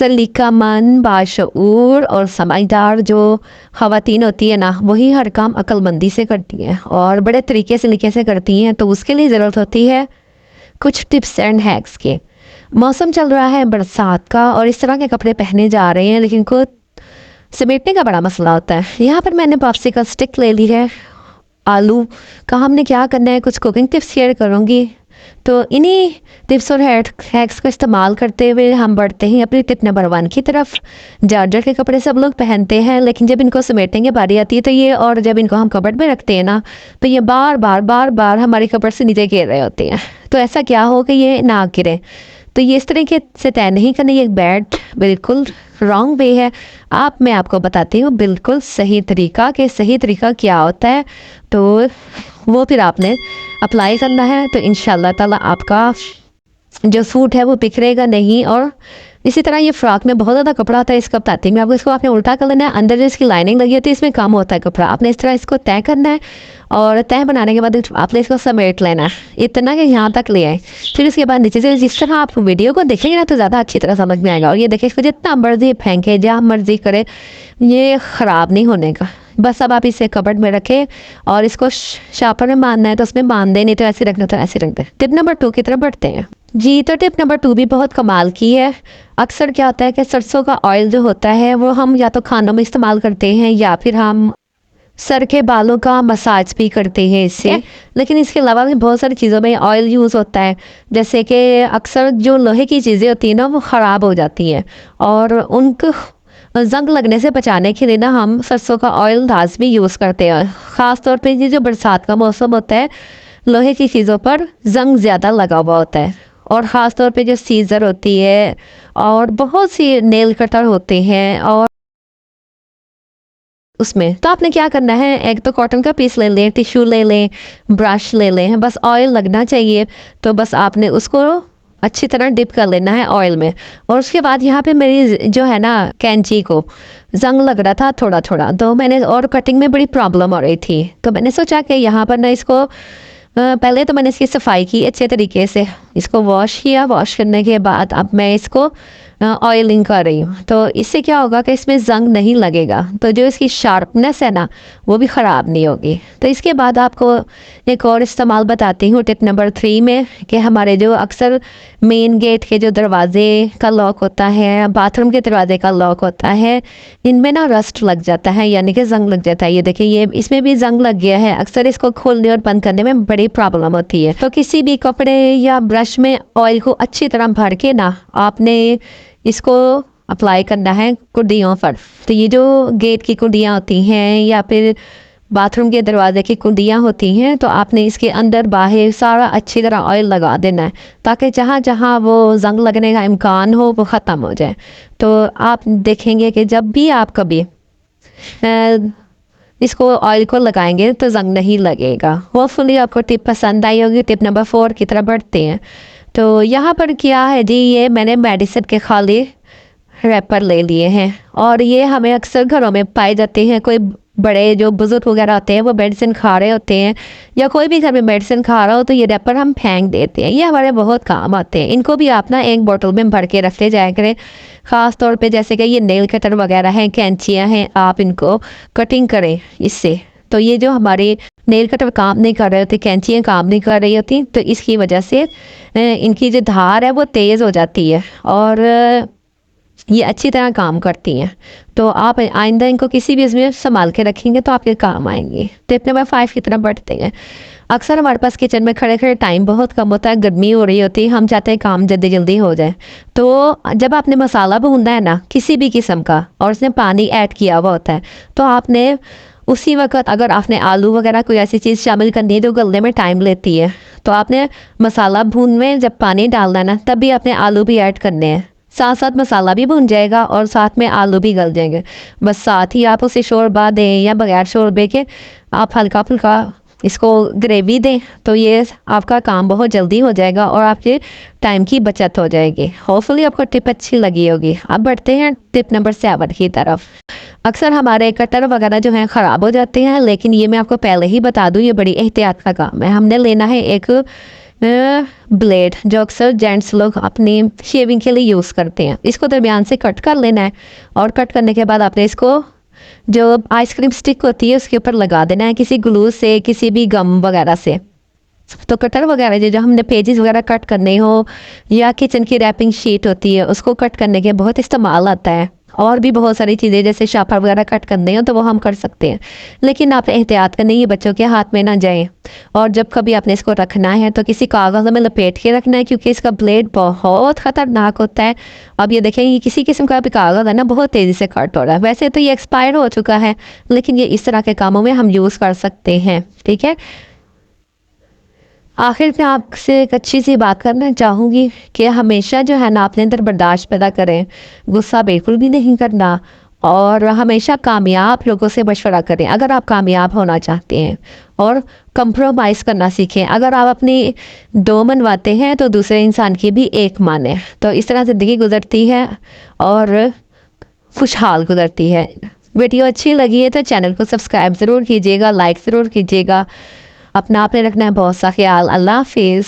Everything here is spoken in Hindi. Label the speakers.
Speaker 1: सलीकामंद, बाशऊर और समझदार जो ख़वातीन होती है ना, वही हर काम अक्लमंदी से करती हैं और बड़े तरीके से लिखे से करती हैं। तो उसके लिए ज़रूरत होती है कुछ टिप्स एंड हैक्स के। मौसम चल रहा है बरसात का और इस तरह के कपड़े पहने जा रहे हैं, लेकिन को समेटने का बड़ा मसला होता है। यहाँ पर मैंने पॉप्सिकल स्टिक ले ली है। आलू का हमने क्या करना है, कुछ कुकिंग टिप्स शेयर करूँगी। तो इन्हीं टिप्स और हैक्स का इस्तेमाल करते हुए हम बढ़ते हैं अपनी टिप नंबर 1 की तरफ। जॉर्जेट के कपड़े सब लोग पहनते हैं, लेकिन जब इनको समेटेंगे बारी आती है तो ये, और जब इनको हम कपबोर्ड में रखते हैं ना, तो ये बार बार हमारे कपबोर्ड से नीचे गिर रहे होते हैं। तो ऐसा क्या हो कि ये ना गिरे, तो ये इस तरीके से तय नहीं करना, ये एक बैड बिल्कुल रॉन्ग वे है। मैं आपको बताती हूँ बिल्कुल सही तरीका, कि सही तरीका क्या होता है, तो वो फिर आपने अप्लाई करना है। तो इंशाल्लाह ताला आपका जो सूट है वो बिखरेगा नहीं। और इसी तरह ये फ्रॉक में बहुत ज़्यादा कपड़ा होता है, इसका बताती हूँ मैं आपको। इसको आपने उल्टा कर लेना है, अंदर जो इसकी लाइनिंग लगी होती है इसमें कम होता है कपड़ा, आपने इस तरह इसको तय करना है और तय बनाने के बाद आपने इसको समेट लेना है इतना कि यहाँ तक ले आए। फिर उसके बाद नीचे से जिस तरह आप वीडियो को देखेंगे ना तो ज़्यादा अच्छी तरह समझ में आएगा। और ये देखिए, इसको जितना मर्जी फेंके, जहाँ मर्जी करे, ये ख़राब नहीं होने का। बस अब आप इसे कबर्ड में रखें और इसको शापर में बांधना है तो उसमें बांध दें, नहीं तो ऐसे रखना तो ऐसे रख दें। टिप नंबर 2 की तरफ बढ़ते हैं जी। तो टिप नंबर 2 भी बहुत कमाल की है। अक्सर क्या होता है कि सरसों का ऑयल जो होता है वो हम या तो खानों में इस्तेमाल करते हैं या फिर हम सर के बालों का मसाज भी करते हैं इससे। लेकिन इसके अलावा भी बहुत सारी चीज़ों में ऑयल यूज़ होता है, जैसे कि अक्सर जो लोहे की चीज़ें होती हैं ना वो ख़राब हो जाती हैं और उनको जंग लगने से बचाने के लिए ना हम सरसों का ऑयल लाजमी यूज़ करते हैं। ख़ास तौर पे ये जो बरसात का मौसम होता है, लोहे की चीज़ों पर जंग ज़्यादा लगा हुआ होता है। और ख़ास तौर पे जो सीज़र होती है और बहुत सी नेल कटर होते हैं और उसमें, तो आपने क्या करना है, एक तो कॉटन का पीस ले लें, टिश्यू ले लें, ब्रश ले लें, बस ऑयल लगना चाहिए। तो बस आपने उसको अच्छी तरह डिप कर लेना है ऑयल में। और उसके बाद यहाँ पे मेरी जो है ना कैंची को जंग लग रहा था थोड़ा थोड़ा, तो मैंने, और कटिंग में बड़ी प्रॉब्लम हो रही थी, तो मैंने सोचा कि यहाँ पर ना इसको पहले तो मैंने इसकी सफाई की अच्छे तरीके से, इसको वॉश किया। वॉश करने के बाद अब मैं इसको ऑयलिंग कर रही हूँ। तो इससे क्या होगा कि इसमें जंग नहीं लगेगा, तो जो इसकी शार्पनेस है ना वो भी ख़राब नहीं होगी। तो इसके बाद आपको एक और इस्तेमाल बताती हूँ टिप नंबर 3 में, कि हमारे जो अक्सर मेन गेट के जो दरवाजे का लॉक होता है, बाथरूम के दरवाजे का लॉक होता है, इनमें ना रस्ट लग जाता है, यानी कि जंग लग जाता है। ये देखिए, ये इसमें भी जंग लग गया है। अक्सर इसको खोलने और बंद करने में बड़ी प्रॉब्लम होती है। तो किसी भी कपड़े या ब्रश में ऑयल को अच्छी तरह भर के ना आपने इसको अप्लाई करना है कुंडियों पर। तो ये जो गेट की कुंडियाँ होती हैं या फिर बाथरूम के दरवाजे की कुंडियाँ होती हैं, तो आपने इसके अंदर बाहर सारा अच्छी तरह ऑयल लगा देना है, ताकि जहाँ जहाँ वो जंग लगने का इम्कान हो वो ख़त्म हो जाए। तो आप देखेंगे कि जब भी आप कभी इसको ऑयल को लगाएंगे तो जंग नहीं लगेगा। होपफुली आपको टिप पसंद आई होगी। टिप नंबर 4 की तरफ बढ़ते हैं। तो यहाँ पर क्या है जी, ये मैंने मेडिसिन के खाली रैपर ले लिए हैं और ये हमें अक्सर घरों में पाए जाते हैं। कोई बड़े जो बुजुर्ग वगैरह होते हैं वो मेडिसिन खा रहे होते हैं या कोई भी घर में मेडिसिन खा रहा हो, तो ये रैपर हम फेंक देते हैं। ये हमारे बहुत काम आते हैं। इनको भी आप ना एक बोतल में भर के रखते जाया करें। ख़ास तौर पे जैसे कि ये नेल कटर वगैरह हैं, कैंचियाँ हैं, आप इनको कटिंग करें इससे। तो ये जो हमारे नेल कटर काम नहीं कर रहे होते, कैंचियाँ काम नहीं कर रही होती, तो इसकी वजह से इनकी जो धार है वो तेज़ हो जाती है और ये अच्छी तरह काम करती हैं। तो आप आइंदा इनको किसी भी इसमें संभाल के रखेंगे तो आपके काम आएंगे। टिप नंबर 5 की तरफ बढ़ते हैं। अक्सर हमारे पास किचन में खड़े खड़े टाइम बहुत कम होता है, गर्मी हो रही होती है, हम चाहते हैं काम जल्दी जल्दी हो जाए। तो जब आपने मसाला भूनना है ना किसी भी किस्म का और उसने पानी ऐड किया हुआ होता है, तो आपने उसी वक्त, अगर आपने आलू वगैरह कोई ऐसी चीज़ शामिल करनी है जो गलने में टाइम लेती है, तो आपने मसाला भून में जब पानी डालना है ना, तब भी आपने आलू भी ऐड करने हैं। साथ साथ मसाला भी भुन जाएगा और साथ में आलू भी गल जाएंगे। बस साथ ही आप उसे शोरबा दें या बगैर शोरबे के आप हल्का फुल्का इसको ग्रेवी दें, तो ये आपका काम बहुत जल्दी हो जाएगा और आपके टाइम की बचत हो जाएगी। होपफुली आपको टिप अच्छी लगी होगी। अब बढ़ते हैं टिप नंबर 7 की तरफ। अक्सर हमारे कटर वगैरह जो हैं ख़राब हो जाते हैं, लेकिन ये मैं आपको पहले ही बता दूँ, ये बड़ी एहतियात का काम है। हमने लेना है एक ब्लेड जो अक्सर जेंट्स लोग अपनी शेविंग के लिए यूज़ करते हैं, इसको दरमियान से कट कर लेना है। और कट करने के बाद आपने इसको जो आइसक्रीम स्टिक होती है उसके ऊपर लगा देना है किसी ग्लू से, किसी भी गम वगैरह से। तो कटर वगैरह जो हमने पेजेस वगैरह कट करने हो या किचन की रैपिंग शीट होती है उसको कट करने के बहुत इस्तेमाल आता है। और भी बहुत सारी चीज़ें जैसे शापर वगैरह कट करने हो तो वो हम कर सकते हैं, लेकिन आप एहतियात करनी ये बच्चों के हाथ में ना जाए। और जब कभी आपने इसको रखना है तो किसी कागज़ में लपेट के रखना है, क्योंकि इसका ब्लेड बहुत ख़तरनाक होता है। अब ये देखें, ये किसी किस्म का भी कागज़ है ना, बहुत तेज़ी से कट हो रहा है। वैसे तो ये एक्सपायर हो चुका है, लेकिन ये इस तरह के कामों में हम यूज़ कर सकते हैं। ठीक है, आखिर में आपसे एक अच्छी सी बात करना चाहूँगी कि हमेशा जो है ना अपने अंदर बर्दाश्त पैदा करें, गुस्सा बिल्कुल भी नहीं करना, और हमेशा कामयाब लोगों से मशवरा करें अगर आप कामयाब होना चाहते हैं। और कंप्रोमाइज़ करना सीखें, अगर आप अपनी दो मनवाते हैं तो दूसरे इंसान की भी एक माने। तो इस तरह ज़िंदगी गुजरती है और खुशहाल गुजरती है। वीडियो अच्छी लगी है तो चैनल को सब्सक्राइब ज़रूर कीजिएगा, लाइक ज़रूर कीजिएगा। अपना आपने रखना है बहुत सा ख्याल। अल्लाह हाफिज़।